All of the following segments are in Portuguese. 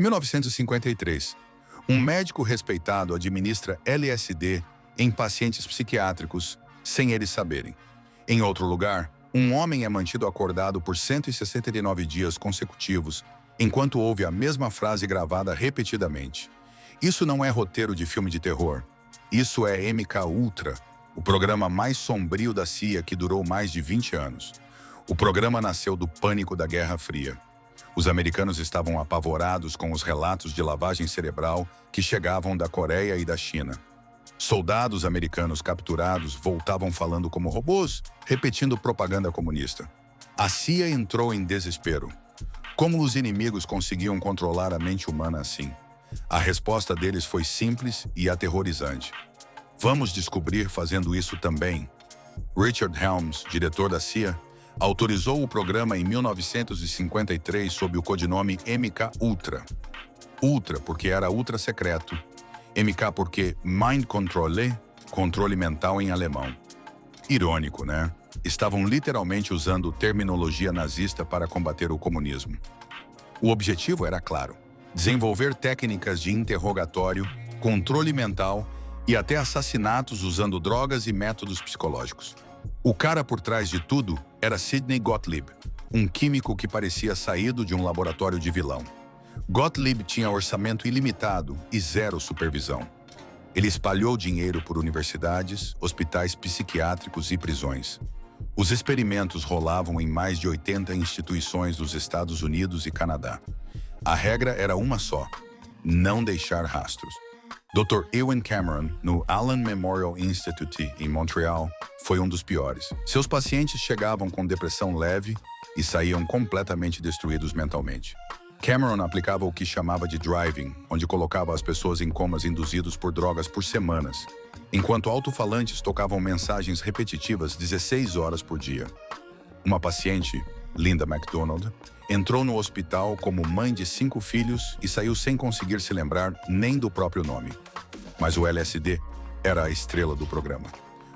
1953. Um médico respeitado administra LSD em pacientes psiquiátricos sem eles saberem. Em outro lugar, um homem é mantido acordado por 169 dias consecutivos enquanto ouve a mesma frase gravada repetidamente. Isso não é roteiro de filme de terror. Isso é MK Ultra, o programa mais sombrio da CIA que durou mais de 20 anos. O programa nasceu do pânico da Guerra Fria. Os americanos estavam apavorados com os relatos de lavagem cerebral que chegavam da Coreia e da China. Soldados americanos capturados voltavam falando como robôs, repetindo propaganda comunista. A CIA entrou em desespero. Como os inimigos conseguiam controlar a mente humana assim? A resposta deles foi simples e aterrorizante. Vamos descobrir fazendo isso também. Richard Helms, diretor da CIA, autorizou o programa em 1953 sob o codinome MK Ultra. Ultra porque era ultra secreto. MK porque Mind Control, controle mental em alemão. Irônico, né? Estavam literalmente usando terminologia nazista para combater o comunismo. O objetivo era claro: desenvolver técnicas de interrogatório, controle mental e até assassinatos usando drogas e métodos psicológicos. O cara por trás de tudo era Sidney Gottlieb, um químico que parecia saído de um laboratório de vilão. Gottlieb tinha orçamento ilimitado e zero supervisão. Ele espalhou dinheiro por universidades, hospitais psiquiátricos e prisões. Os experimentos rolavam em mais de 80 instituições dos Estados Unidos e Canadá. A regra era uma só: não deixar rastros. Dr. Ewen Cameron, no Allen Memorial Institute, em Montreal, foi um dos piores. Seus pacientes chegavam com depressão leve e saíam completamente destruídos mentalmente. Cameron aplicava o que chamava de driving, onde colocava as pessoas em comas induzidos por drogas por semanas, enquanto alto-falantes tocavam mensagens repetitivas 16 horas por dia. Uma paciente, Linda MacDonald, entrou no hospital como mãe de 5 filhos e saiu sem conseguir se lembrar nem do próprio nome. Mas o LSD era a estrela do programa.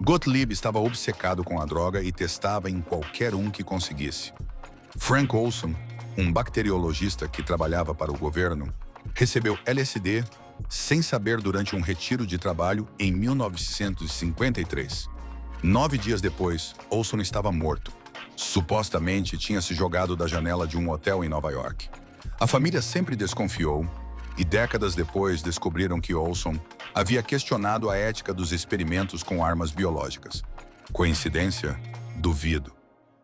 Gottlieb estava obcecado com a droga e testava em qualquer um que conseguisse. Frank Olson, um bacteriologista que trabalhava para o governo, recebeu LSD sem saber durante um retiro de trabalho em 1953. 9 dias depois, Olson estava morto. Supostamente tinha se jogado da janela de um hotel em Nova York. A família sempre desconfiou e décadas depois descobriram que Olson havia questionado a ética dos experimentos com armas biológicas. Coincidência? Duvido.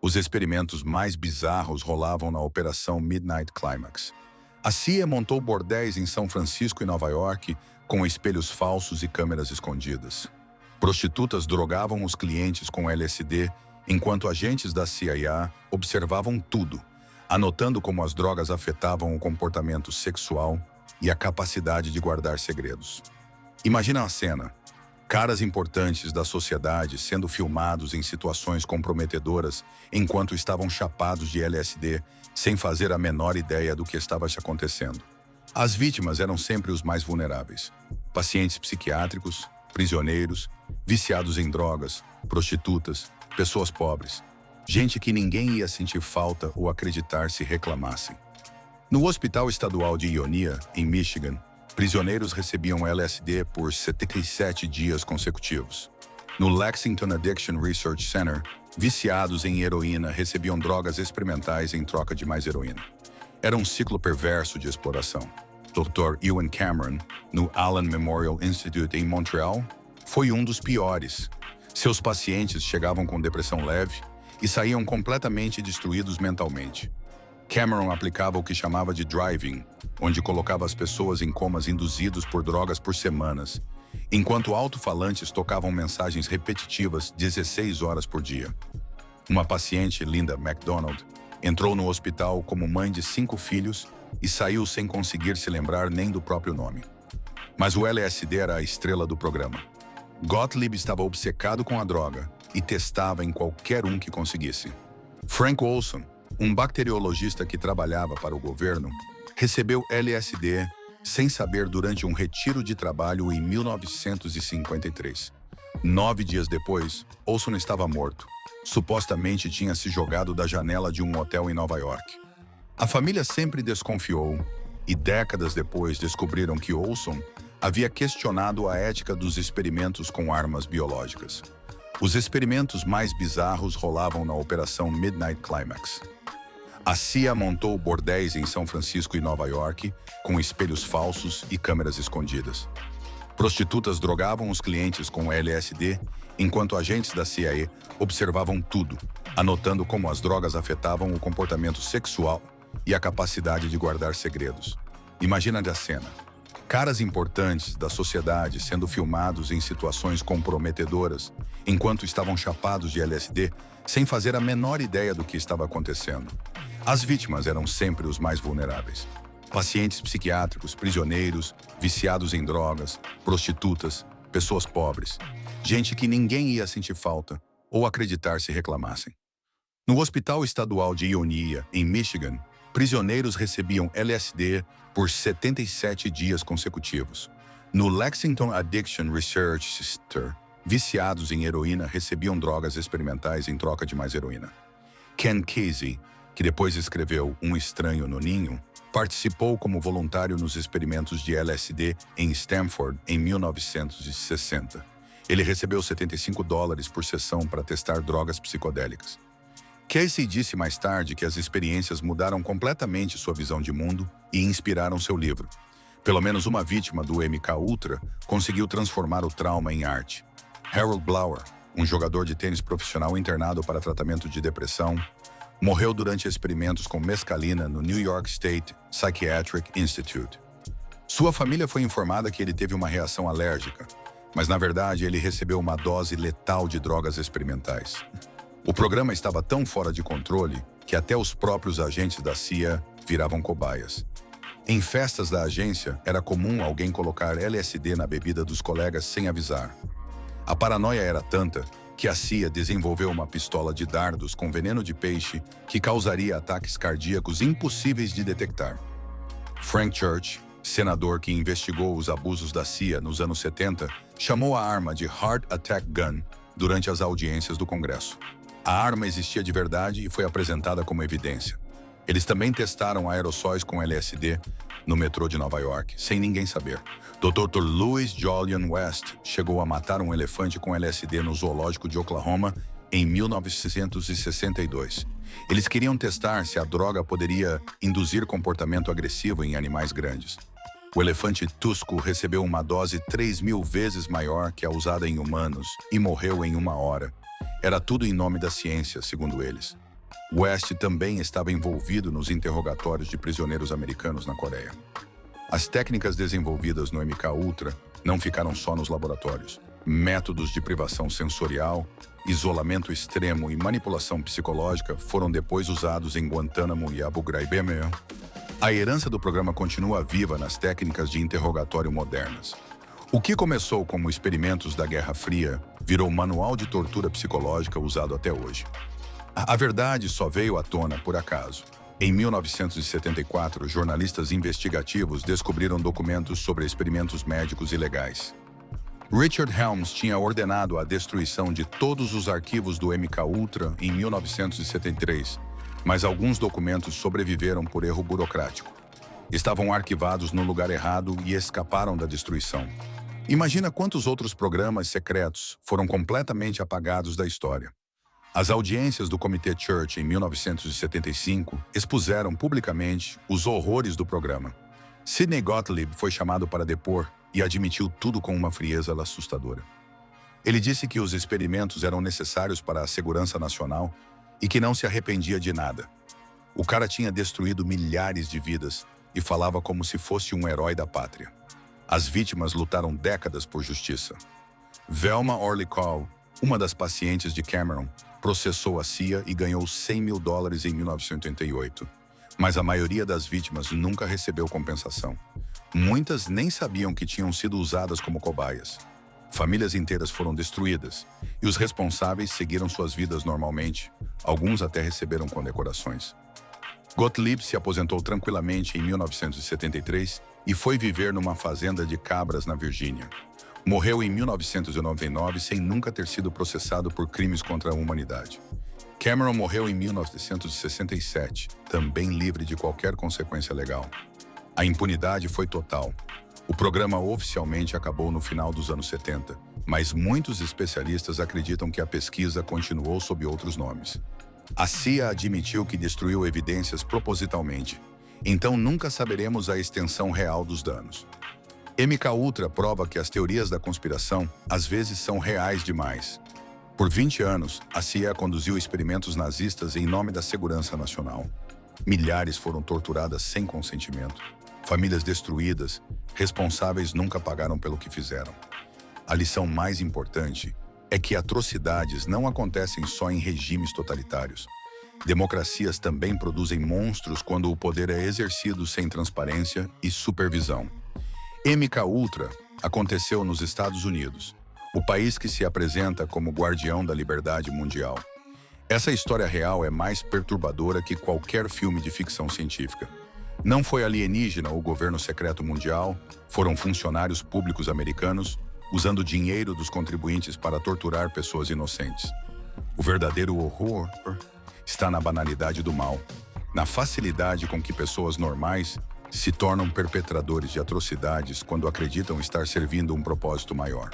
Os experimentos mais bizarros rolavam na Operação Midnight Climax. A CIA montou bordéis em São Francisco e Nova York com espelhos falsos e câmeras escondidas. Prostitutas drogavam os clientes com LSD, enquanto agentes da CIA observavam tudo, anotando como as drogas afetavam o comportamento sexual e a capacidade de guardar segredos. Imagina a cena: caras importantes da sociedade sendo filmados em situações comprometedoras enquanto estavam chapados de LSD, sem fazer a menor ideia do que estava acontecendo. As vítimas eram sempre os mais vulneráveis: pacientes psiquiátricos, prisioneiros, viciados em drogas, prostitutas, pessoas pobres, gente que ninguém ia sentir falta ou acreditar se reclamassem. No Hospital Estadual de Ionia, em Michigan, prisioneiros recebiam LSD por 77 dias consecutivos. No Lexington Addiction Research Center, viciados em heroína recebiam drogas experimentais em troca de mais heroína. Era um ciclo perverso de exploração. Dr. Ewen Cameron, no Allen Memorial Institute em Montreal, foi um dos piores. Seus pacientes chegavam com depressão leve e saíam completamente destruídos mentalmente. Cameron aplicava o que chamava de driving, onde colocava as pessoas em comas induzidos por drogas por semanas, enquanto alto-falantes tocavam mensagens repetitivas 16 horas por dia. Uma paciente, Linda MacDonald, entrou no hospital como mãe de 5 filhos e saiu sem conseguir se lembrar nem do próprio nome. Mas o LSD era a estrela do programa. Gottlieb estava obcecado com a droga e testava em qualquer um que conseguisse. Frank Olson, um bacteriologista que trabalhava para o governo, recebeu LSD sem saber durante um retiro de trabalho em 1953. 9 dias depois, Olson estava morto. Supostamente tinha se jogado da janela de um hotel em Nova York. A família sempre desconfiou e décadas depois descobriram que Olson havia questionado a ética dos experimentos com armas biológicas. Os experimentos mais bizarros rolavam na Operação Midnight Climax. A CIA montou bordéis em São Francisco e Nova York, com espelhos falsos e câmeras escondidas. Prostitutas drogavam os clientes com LSD, enquanto agentes da CIA observavam tudo, anotando como as drogas afetavam o comportamento sexual e a capacidade de guardar segredos. Imagina a cena. Caras importantes da sociedade sendo filmados em situações comprometedoras, enquanto estavam chapados de LSD, sem fazer a menor ideia do que estava acontecendo. As vítimas eram sempre os mais vulneráveis. Pacientes psiquiátricos, prisioneiros, viciados em drogas, prostitutas, pessoas pobres. Gente que ninguém ia sentir falta ou acreditar se reclamassem. No Hospital Estadual de Ionia, em Michigan, prisioneiros recebiam LSD por 77 dias consecutivos. No Lexington Addiction Research Center, viciados em heroína recebiam drogas experimentais em troca de mais heroína. Ken Kesey, que depois escreveu Um Estranho no Ninho, participou como voluntário nos experimentos de LSD em Stanford em 1960. Ele recebeu $75 por sessão para testar drogas psicodélicas. Casey disse mais tarde que as experiências mudaram completamente sua visão de mundo e inspiraram seu livro. Pelo menos uma vítima do MK-Ultra conseguiu transformar o trauma em arte. Harold Blower, um jogador de tênis profissional internado para tratamento de depressão, morreu durante experimentos com mescalina no New York State Psychiatric Institute. Sua família foi informada que ele teve uma reação alérgica, mas na verdade ele recebeu uma dose letal de drogas experimentais. O programa estava tão fora de controle que até os próprios agentes da CIA viravam cobaias. Em festas da agência, era comum alguém colocar LSD na bebida dos colegas sem avisar. A paranoia era tanta que a CIA desenvolveu uma pistola de dardos com veneno de peixe que causaria ataques cardíacos impossíveis de detectar. Frank Church, senador que investigou os abusos da CIA nos anos 70, chamou a arma de Heart Attack Gun durante as audiências do Congresso. A arma existia de verdade e foi apresentada como evidência. Eles também testaram aerossóis com LSD no metrô de Nova York, sem ninguém saber. Dr. Louis Jolyon West chegou a matar um elefante com LSD no zoológico de Oklahoma em 1962. Eles queriam testar se a droga poderia induzir comportamento agressivo em animais grandes. O elefante Tusco recebeu uma dose 3.000 vezes maior que a usada em humanos e morreu em 1 hora. Era tudo em nome da ciência, segundo eles. West também estava envolvido nos interrogatórios de prisioneiros americanos na Coreia. As técnicas desenvolvidas no MK-Ultra não ficaram só nos laboratórios. Métodos de privação sensorial, isolamento extremo e manipulação psicológica foram depois usados em Guantánamo e Abu Ghraib. A herança do programa continua viva nas técnicas de interrogatório modernas. O que começou como experimentos da Guerra Fria virou manual de tortura psicológica usado até hoje. A verdade só veio à tona por acaso. Em 1974, jornalistas investigativos descobriram documentos sobre experimentos médicos ilegais. Richard Helms tinha ordenado a destruição de todos os arquivos do MK-Ultra em 1973, mas alguns documentos sobreviveram por erro burocrático. Estavam arquivados no lugar errado e escaparam da destruição. Imagina quantos outros programas secretos foram completamente apagados da história. As audiências do Comitê Church em 1975 expuseram publicamente os horrores do programa. Sidney Gottlieb foi chamado para depor e admitiu tudo com uma frieza assustadora. Ele disse que os experimentos eram necessários para a segurança nacional e que não se arrependia de nada. O cara tinha destruído milhares de vidas e falava como se fosse um herói da pátria. As vítimas lutaram décadas por justiça. Velma Orlikov, uma das pacientes de Cameron, processou a CIA e ganhou $100 mil em 1988. Mas a maioria das vítimas nunca recebeu compensação. Muitas nem sabiam que tinham sido usadas como cobaias. Famílias inteiras foram destruídas e os responsáveis seguiram suas vidas normalmente. Alguns até receberam condecorações. Gottlieb se aposentou tranquilamente em 1973 e foi viver numa fazenda de cabras na Virgínia. Morreu em 1999 sem nunca ter sido processado por crimes contra a humanidade. Cameron morreu em 1967, também livre de qualquer consequência legal. A impunidade foi total. O programa oficialmente acabou no final dos anos 70, mas muitos especialistas acreditam que a pesquisa continuou sob outros nomes. A CIA admitiu que destruiu evidências propositalmente, então nunca saberemos a extensão real dos danos. MKUltra prova que as teorias da conspiração às vezes são reais demais. Por 20 anos, a CIA conduziu experimentos nazistas em nome da segurança nacional. Milhares foram torturadas sem consentimento. Famílias destruídas, responsáveis nunca pagaram pelo que fizeram. A lição mais importante é que atrocidades não acontecem só em regimes totalitários. Democracias também produzem monstros quando o poder é exercido sem transparência e supervisão. MKUltra aconteceu nos Estados Unidos, o país que se apresenta como guardião da liberdade mundial. Essa história real é mais perturbadora que qualquer filme de ficção científica. Não foi alienígena ou governo secreto mundial, foram funcionários públicos americanos usando dinheiro dos contribuintes para torturar pessoas inocentes. O verdadeiro horror está na banalidade do mal, na facilidade com que pessoas normais se tornam perpetradores de atrocidades quando acreditam estar servindo um propósito maior.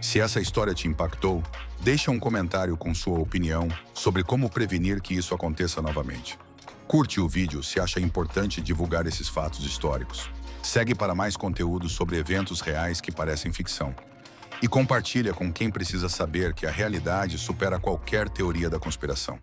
Se essa história te impactou, deixa um comentário com sua opinião sobre como prevenir que isso aconteça novamente. Curte o vídeo se acha importante divulgar esses fatos históricos. Segue para mais conteúdo sobre eventos reais que parecem ficção. E compartilha com quem precisa saber que a realidade supera qualquer teoria da conspiração.